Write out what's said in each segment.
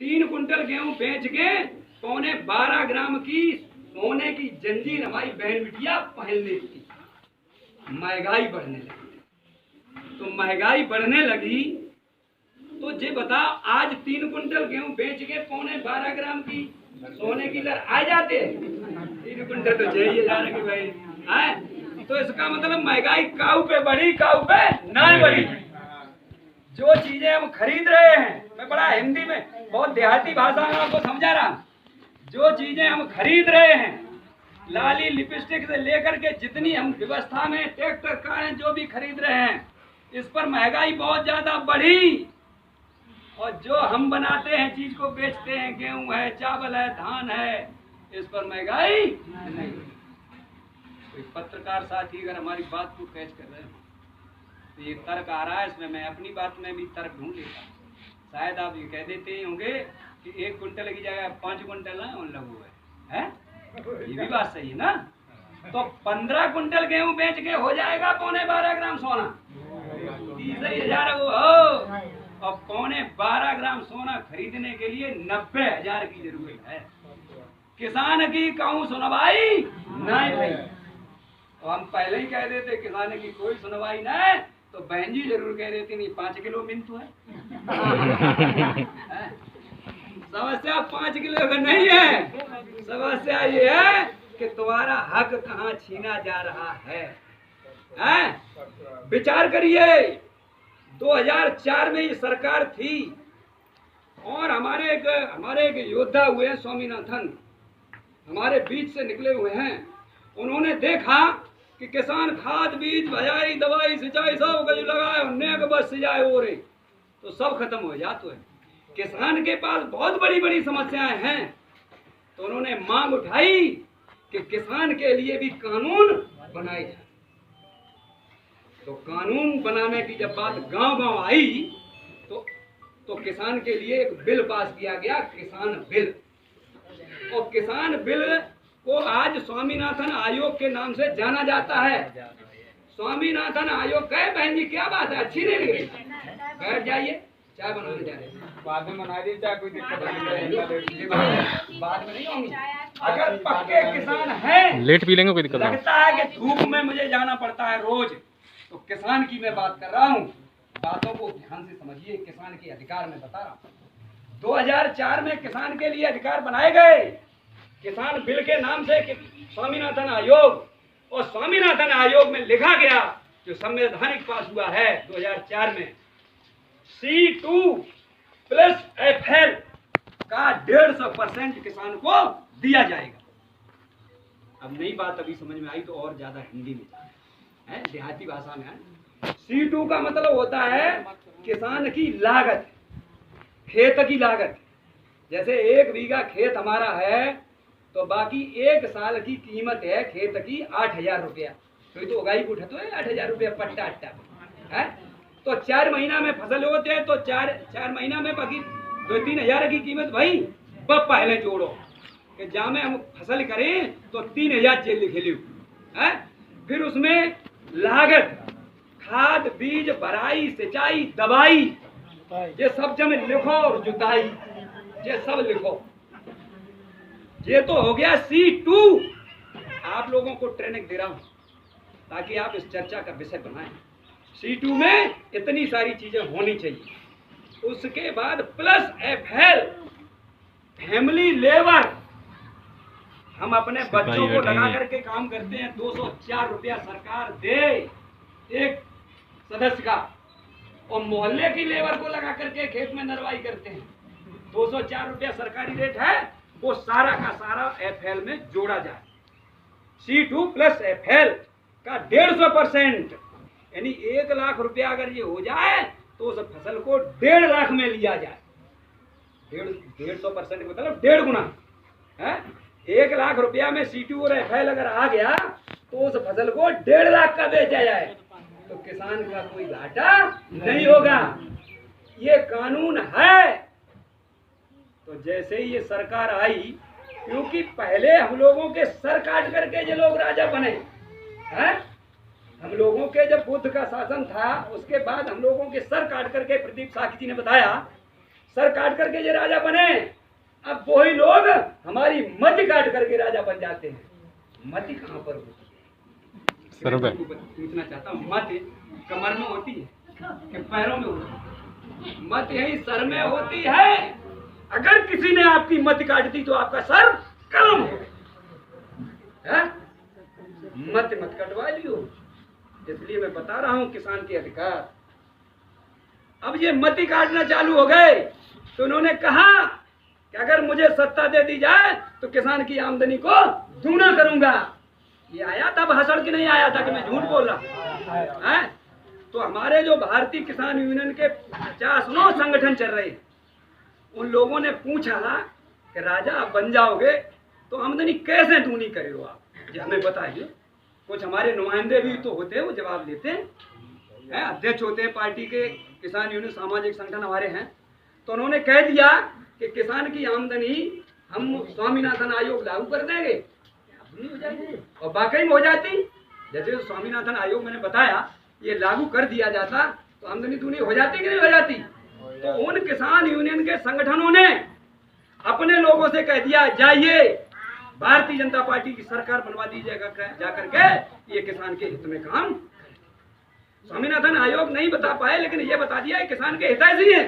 3 quintal गेहूं बेच के 12.25 ग्राम की सोने की जंजीर हमारी बहन बिटिया पहनने की। महंगाई बढ़ने लगी, तो महंगाई बढ़ने लगी तो जे बताओ, आज 3 कुंटल गेहूं बेच के 12.25 ग्राम की सोने की लर आ जाते, 3 कुंटल तो चाहिए जा रहे भाई है। तो इसका मतलब महंगाई काऊ पे बढ़ी, काऊ पे ना बढ़ी। जो चीजें हम खरीद रहे हैं, मैं बड़ा हिंदी में बहुत देहाती भाषा में आपको समझा रहा हूं, जो चीजें हम खरीद रहे हैं, लाली लिपस्टिक से लेकर के जितनी हम व्यवस्था में ट्रैक्टर कारें जो भी खरीद रहे हैं, इस पर महंगाई बहुत ज्यादा बढ़ी। और जो हम बनाते हैं, चीज को बेचते हैं, गेहूं है, चावल है, धान है, इस पर महंगाई नहीं। कोई पत्रकार साथी अगर हमारी बात को कैच कर रहे हैं तो ये तर्क आ रहा है, इसमें मैं अपनी बात में भी तर्क ढूंढ लेता हूँ। शायद आप ये कह देते होंगे कि 1 कुंटल की जगह 5 कुंटल ना उन लोगों है? ये भी बात सही है ना। तो 15 कुंटल गेहूं बेच के हो जाएगा 12.25 ग्राम सोना, 30,000 वो हो। और 12.25 ग्राम सोना खरीदने के लिए 90,000 की जरूरत है। किसान की कहूँ सुनवाई नहीं भाई। तो हम पहले ही कह देते किसान की कोई सुनवाई नहीं, तो बहन जी जरूर कह देती नहीं 5 किलो मिलता है। समस्या 5 किलो का नहीं है, समस्या ये है कि तुम्हारा हक कहाँ छीना जा रहा है? विचार करिए, 2004 में ये सरकार थी और हमारे एक योद्धा हुए हैं स्वामीनाथन, हमारे बीच से निकले हुए हैं। उन्होंने देखा कि किसान खाद बीज भजाई दवाई सिंचाई सब कुछ लगाए, नेक बस सिंचाई हो रही तो सब खत्म हो जाते है। किसान के पास बहुत बड़ी बड़ी समस्याएं हैं, तो उन्होंने मांग उठाई कि किसान के लिए भी कानून बनाए जाए। तो कानून बनाने की जब बात गांव-गांव आई तो किसान के लिए एक बिल पास किया गया, किसान बिल। और किसान बिल को आज स्वामीनाथन आयोग के नाम से जाना जाता है। स्वामीनाथन आयोग कहे बहन जी क्या बात है, अच्छी नहीं लग रही, बैठ जाइए, चाय बनाने जा रहे हैं, बाद में बना दी चाय, कोई दिक्कत नहीं, बाद में नहीं होंगी। अगर पक्के किसान हैं, लेट पी लेंगे, कोई दिक्कत नहीं। लगता है कि धूप में मुझे जाना पड़ता है रोज, तो किसान की मैं बात कर रहा हूँ, बातों को ध्यान से समझिए। किसान के अधिकार में बता रहा हूँ। 2004 में किसान के लिए अधिकार बनाए गए, किसान बिल के नाम से स्वामीनाथन आयोग, और स्वामीनाथन आयोग में लिखा गया जो संवैधानिक पास हुआ है 2004 में, C2 प्लस FL का 150% किसान को दिया जाएगा। अब नई बात अभी समझ में आई तो और ज्यादा हिंदी में है, देहाती भाषा में है। C2 का मतलब होता है किसान की लागत, खेत की लागत। जैसे 1 बीघा खेत हमारा है तो बाकी 1 साल की कीमत है खेत की 8,000 रुपया, तो उगाई को उठा तो है 8,000 रुपया पट्टा अट्टा है। तो 4 महीना में फसल होते हैं, तो 4 महीना में बाकी 2-3 हजार की कीमत भाई बब पहले जोड़ो कि जामे हम फसल करें तो 3,000 जेल लिखे लियो है। फिर उसमें लागत, खाद बीज भराई सिंचाई दवाई, ये सब जब लिखो, और जुताई ये सब लिखो। ये तो हो गया C2। आप लोगों को ट्रेनिंग दे रहा हूं ताकि आप इस चर्चा का विषय बनाएं। C2 में इतनी सारी चीजें होनी चाहिए। उसके बाद प्लस FL फैमिली लेबर, हम अपने बच्चों को लगा करके काम करते हैं, 204 रुपया सरकार दे एक सदस्य का, और मोहल्ले की लेबर को लगा करके खेत में नरवाई करते हैं, 204 रुपया सरकारी रेट है, वो सारा का सारा FL में जोड़ा जाए। C2 प्लस FL का 150%, यानी 1 लाख रुपया अगर ये हो जाए तो उस फसल को 1.5 लाख में लिया जाए। 150% मतलब 1.5 गुना है। 1 लाख रुपया में C2 और FL अगर आ गया तो उस फसल को 1.5 लाख का बेचा जाए, तो किसान का कोई घाटा नहीं होगा। ये कानून है। तो जैसे ही ये सरकार आई, क्योंकि पहले हम लोगों के सर काट करके ये लोग राजा बने हैं, हम लोगों के जब बुद्ध का शासन था उसके बाद हम लोगों के सर काट करके, प्रदीप साखी जी ने बताया, सर काट करके ये राजा बने। अब वही लोग हमारी मति काट करके राजा बन जाते हैं। मति कहाँ पर होती है? सर पे पूछना चाहता हूँ, मति कमर में होती है कि पैरों में होती है? मत यही सर में होती है। अगर किसी ने आपकी मत काट दी तो आपका सर कलम है। मत मत कटवा लियो। इसलिए मैं बता रहा हूं किसान के अधिकार। अब ये मती काटना चालू हो गए तो उन्होंने कहा कि अगर मुझे सत्ता दे दी जाए तो किसान की आमदनी को दूना करूंगा। ये आया था भाषण कि नहीं आया था कि मैं झूठ बोल रहा है? तो हमारे जो भारतीय किसान यूनियन के 50 संगठन चल रहे हैं, उन लोगों ने पूछा कि राजा आप बन जाओगे तो आमदनी कैसे दूनी करो आप, ये हमें बताइए। कुछ हमारे नुमाइंदे भी तो होते हैं, वो जवाब देते हैं, अध्यक्ष होते हैं पार्टी के, किसान यूनियन सामाजिक संगठन हमारे हैं। तो उन्होंने कह दिया कि किसान की आमदनी हम स्वामीनाथन आयोग लागू कर देंगे, दूनी हो जाएगी। और वाकई में हो जाती। जैसे स्वामीनाथन आयोग मैंने बताया, ये लागू कर दिया जाता तो आमदनी दूनी हो जाती कि नहीं हो जाती। तो उन किसान यूनियन के संगठनों ने अपने लोगों से कह दिया, जाइए भारतीय जनता पार्टी की सरकार बनवा दीजिएगा जाकर के, ये किसान के हित में काम। स्वामीनाथन आयोग नहीं बता पाए, लेकिन ये बता दिया किसान के हितैषी है।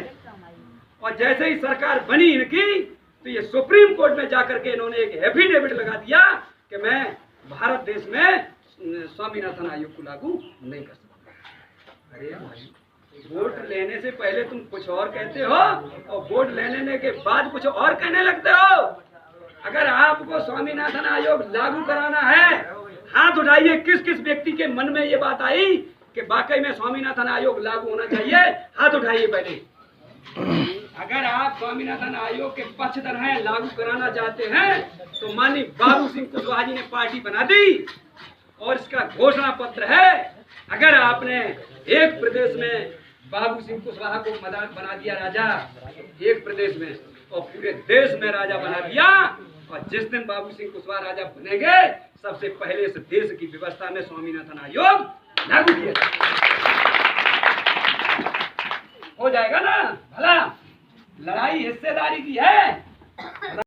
और जैसे ही सरकार बनी इनकी, तो ये सुप्रीम कोर्ट में जाकर के इन्होंने एक एफिडेविट लगा दिया कि मैं भारत देश में स्वामीनाथन आयोग को लागू नहीं कर सकता। अरे भाई, वोट लेने से पहले तुम कुछ और कहते हो और वोट लेने के बाद कुछ और कहने लगते हो। अगर आपको स्वामीनाथन आयोग लागू कराना है, हाथ उठाइए किस किस व्यक्ति के मन में ये बात आई कि वाकई में स्वामीनाथन आयोग लागू होना चाहिए, हाथ उठाइए पहले। अगर आप स्वामीनाथन आयोग के पक्षधर हैं, लागू कराना चाहते हैं, तो माननीय बाबू सिंह कुशवाहा जी ने पार्टी बना दी और इसका घोषणा पत्र है। अगर आपने एक प्रदेश में बाबू सिंह कुशवाहा को बना दिया राजा, एक प्रदेश में, और पूरे देश में राजा बना दिया, और जिस दिन बाबू सिंह कुशवाहा राजा बनेंगे, सबसे पहले इस देश की व्यवस्था में स्वामीनाथन आयोग लागू किया हो जाएगा ना। भला लड़ाई हिस्सेदारी की है।